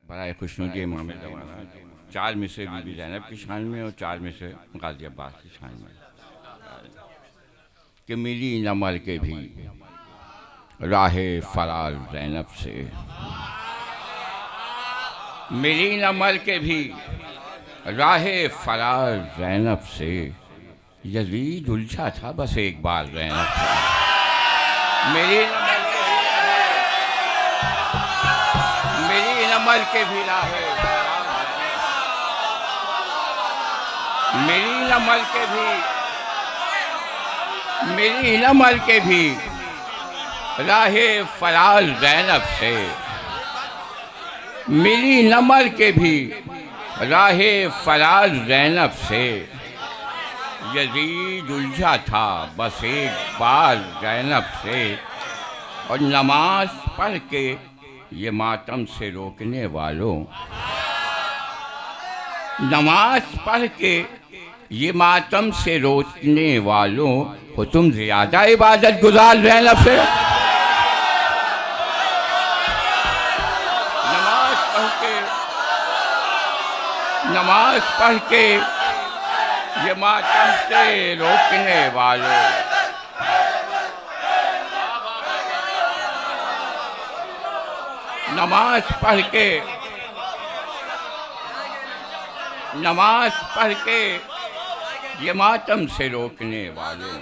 बड़ा खुशनुदी इमाम ज़माना, 4 में से बीबी ज़ैनब की शान में और 4 में से गाज़ी अब्बास की शान में कि मिली न मर के भी राहे फरार ज़ैनब से, मिली न मर के भी राहे फरार ज़ैनब से, यज़ीद उलझा था बस एक बार ज़ैनब से। मिली न मर के भी मिली न मर के भी राहे मिली न मर के भी मिली न मर के भी राहे फरार ज़ैनब से, मिली न मर के भी राहे फरार ज़ैनब से, यज़ीद उलझा था बस एक बार ज़ैनब से। और नमाज पढ़ के ये मातम से रोकने वालों, नमाज पढ़ के ये मातम से रोकने वालों, हो तुम ज़्यादा इबादत गुजार ज़ैनब से। नमाज पढ़ के ये मातम से रोकने वालों, नमाज पढ़ के ये मातम से रोकने वालों,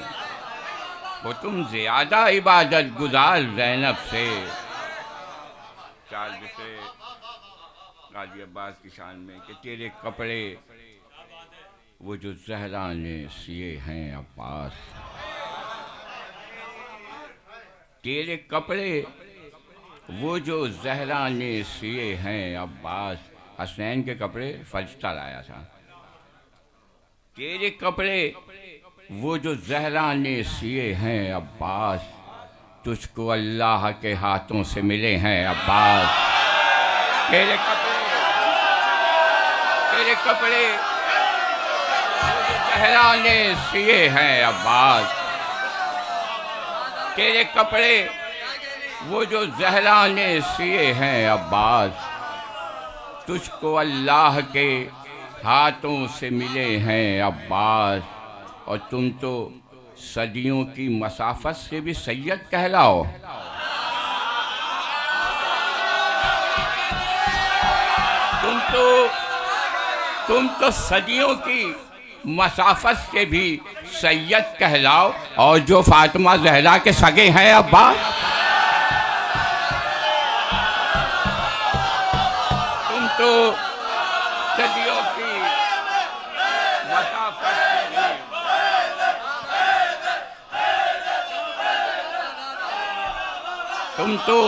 वो तुम ज़्यादा इबादत गुजार ज़ैनब से। 4 से गाज़ी अब्बास की शान में कि तेरे कपड़े वो जो ज़हरा ने सिए हैं अब्बास, तेरे कपड़े वो जो ज़हरा ने सिए हैं अब्बास। हसनैन के कपड़े फरिश्ता लाया था। तेरे कपड़े वो जो ज़हरा ने सिए हैं अब्बास, तुझको अल्लाह के हाथों से मिले हैं अब्बास। तेरे कपड़े वो जो ज़हरा ने सिए हैं अब्बास, तेरे कपड़े वो जो ज़हरा ने सिए हैं अब्बास, तुझको अल्लाह के हाथों से मिले हैं अब्बास। और तुम तो सदियों की मसाफत से भी सैयद कहलाओ। तुम तो सदियों की मसाफत से भी सैयद कहलाओ। और जो फातिमा ज़हरा के सगे हैं अब्बास, तुम तो सदियों की मसाफत से भी तुम तो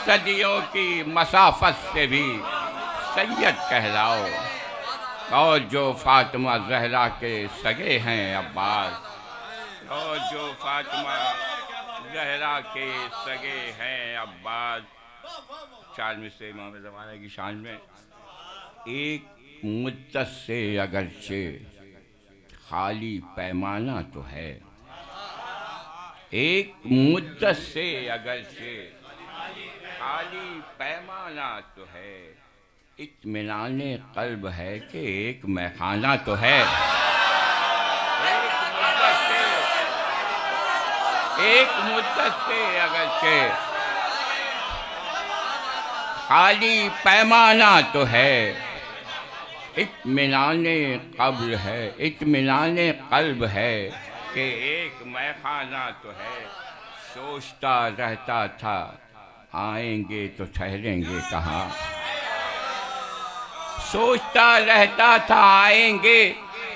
सदियों की मसाफत से भी सैयद कहलाओ। और जो फातिमा ज़हरा के सगे हैं अब्बास, और जो फातिमा ज़हरा के सगे हैं अब्बास। 4 में से इमाम ज़माना की शान में एक मुद्दत से अगरचे खाली पैमाना तो है, एक मुद्दत से अगरचे खाली पैमाना तो है, इत्मीनाने क़ल्ब है कि एक मैखाना तो है। एक मुद्दत से अगरचे खाली पैमाना तो है, इत्मीनाने क़ब्र है, इत्मीनाने क़ल्ब है कि एक मैखाना तो है। सोचता रहता था आएंगे तो ठहरेंगे कहाँ, सोचता रहता था आएंगे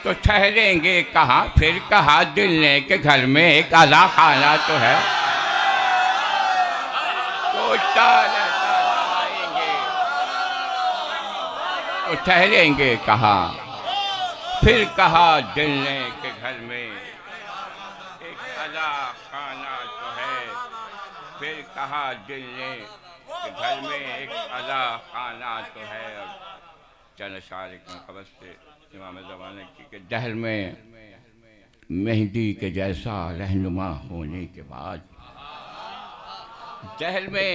तो ठहरेंगे कहाँ। फिर कहा दिल ने के घर में एक आला खाना तो है। सोचता रहता था आएंगे तो ठहरेंगे कहाँ। फिर कहा दिल ने के घर में एक आला खाना तो है। फिर कहा दिल ने के घर में एक आला खाना तो है। चंद शार खबर से इमाम ज़माने की कि दहर में मेहंदी के जैसा रहनुमा होने के बाद, दहर में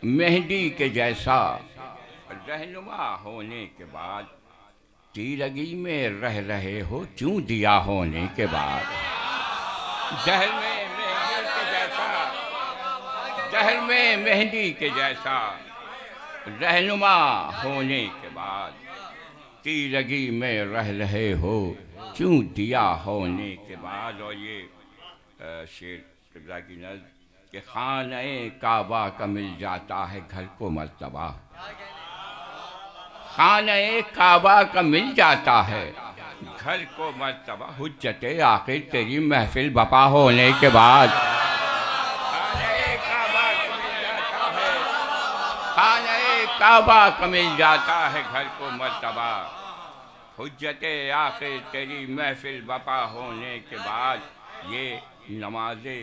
मेहंदी के जैसा रहनुमा होने के बाद तीरगी में रह रहे हो क्यों दिया होने के बाद। जहल में मेहंदी के जैसा, जहल में मेहंदी के जैसा रहनुमा होने के बाद तीरगी में रह रहे हो क्यों दिया होने के बाद। और ये शेर किबला की नज़्म कि खाने काबा का मिल जाता है घर को मर्तबा, खाने काबा का मिल जाता है घर को मर्तबा, हुज्जते आखिर तेरी महफिल बपा होने के बाद। खाने काबा का मिल जाता है, खाने काबा का मिल जाता है घर को मर्तबा, हुज्जते आखिर तेरी महफिल बपा होने के बाद। ये नमाज़े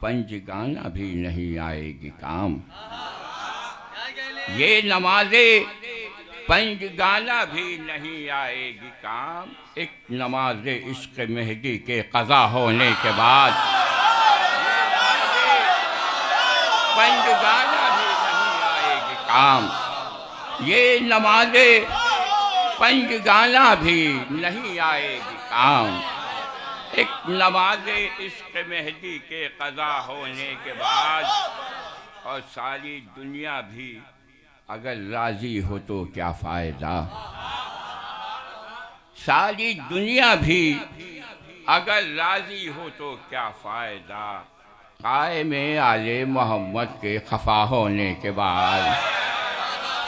पंजगाना भी नहीं आएगी काम, ये नमाज़े पंजगाना भी नहीं आएगी काम, एक नमाज़े इश्क़ मेहदी के क़ज़ा होने के बाद। पंजगाना भी नहीं आएगी काम, ये नमाज़े पंजगाना भी नहीं आएगी काम, एक नमाज़े इश्क़ मेहदी के क़ज़ा होने के बाद। और सारी दुनिया भी अगर राज़ी हो तो क्या फ़ायदा, सारी दुनिया भी अगर राज़ी हो तो क्या फ़ायदा, क़ाइमे आले मोहम्मद के खफा होने के बाद।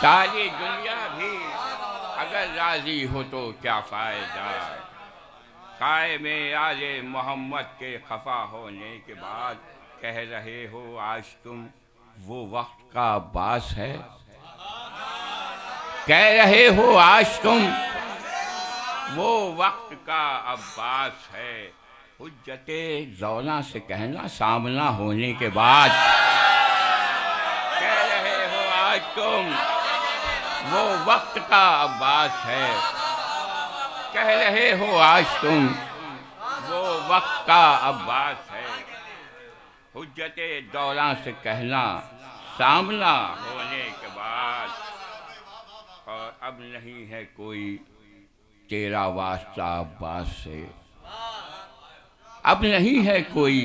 सारी दुनिया भी अगर राज़ी हो तो क्या फ़ायदा, क़ाइमे आले मोहम्मद के खफा होने के बाद। कह रहे हो आज तुम वो वक्त का अब्बास है, कह रहे हो आज तुम वो वक्त का अब्बास है, हुज्जते ज़ौला से कहना सामना होने के बाद। कह रहे हो आज तुम वो वक्त का अब्बास है, कह रहे हो आज तुम वो वक्त का अब्बास है, हुज्जते दौला से कहना सामना होने के बाद। और अब नहीं है कोई तेरा वास्ता अब्बास से, अब नहीं है कोई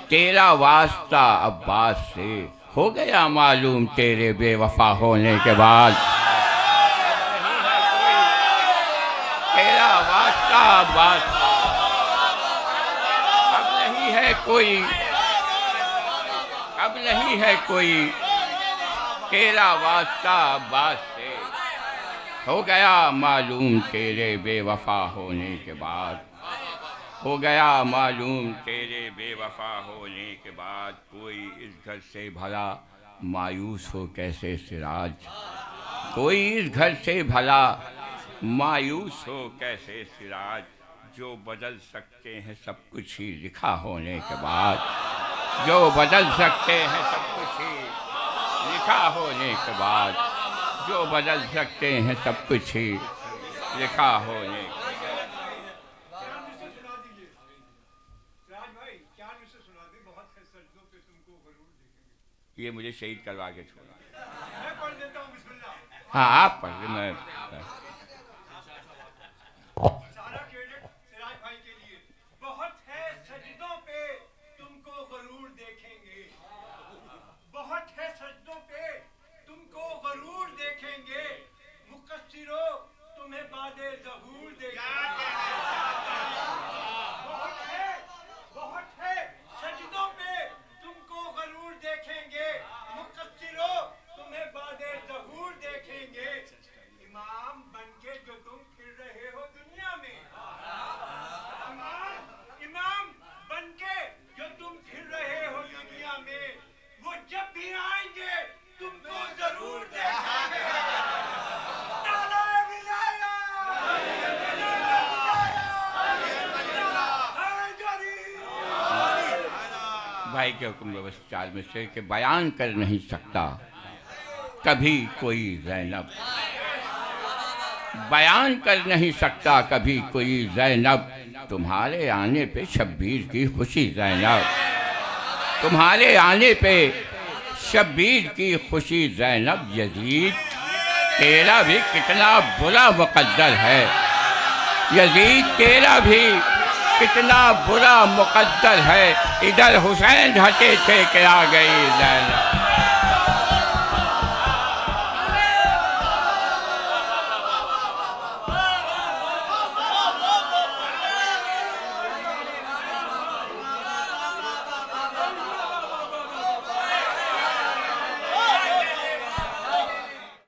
तेरा वास्ता अब्बास से, हो गया मालूम तेरे बेवफा होने के बाद। तेरा वास्ता अब्बास, अब नहीं है कोई, अब नहीं है कोई तेरा वास्ता अब्बास से, हो गया मालूम तेरे बेवफा होने के बाद, हो गया मालूम तेरे बेवफा होने के बाद। कोई इस घर से भला मायूस हो कैसे सिराज, कोई इस घर से भला मायूस हो कैसे सिराज, जो बदल सकते हैं सब कुछ ही लिखा होने के बाद, जो बदल सकते हैं सब कुछ ही लिखा होने के बाद, जो बदल सकते हैं सब कुछ ही लिखा होने के बाद। ये मुझे शहीद करवा के छोड़ा। हाँ आप पढ़, मैं सारा क्रेडिट सिराज भाई के लिए। बहुत है सजदों पे तुमको गरूर देखेंगे, बहुत है सजदों पे तुमको गरूर देखेंगे, मुकस्सिरो तुम्हें बादे ज़हूर देखेंगे। बहुत है सजदों पे तुमको गरूर देखेंगे, मुकस्सिरो तुम्हें बादे ज़हूर देखेंगे। इमाम बनके जो तुम फिर रहे हो दुनिया में, इमाम बनके जो तुम फिर रहे हो दुनिया में, वो जब भी आएंगे तुमको जरूर देखेंगे। भाई के हुक्म व्यवस्था में से कि बयान कर नहीं सकता कभी कोई ज़ैनब, बयान कर नहीं सकता कभी कोई ज़ैनब, तुम्हारे आने पे शब्बीर की खुशी ज़ैनब, तुम्हारे आने पे शब्बीर की खुशी ज़ैनब यजीद, तेरा भी कितना बुरा मुक़द्दर है। यजीद तेरा भी कितना बुरा मुक़द्दर है। इधर हुसैन हटे थे कि आ गई ज़ैनब।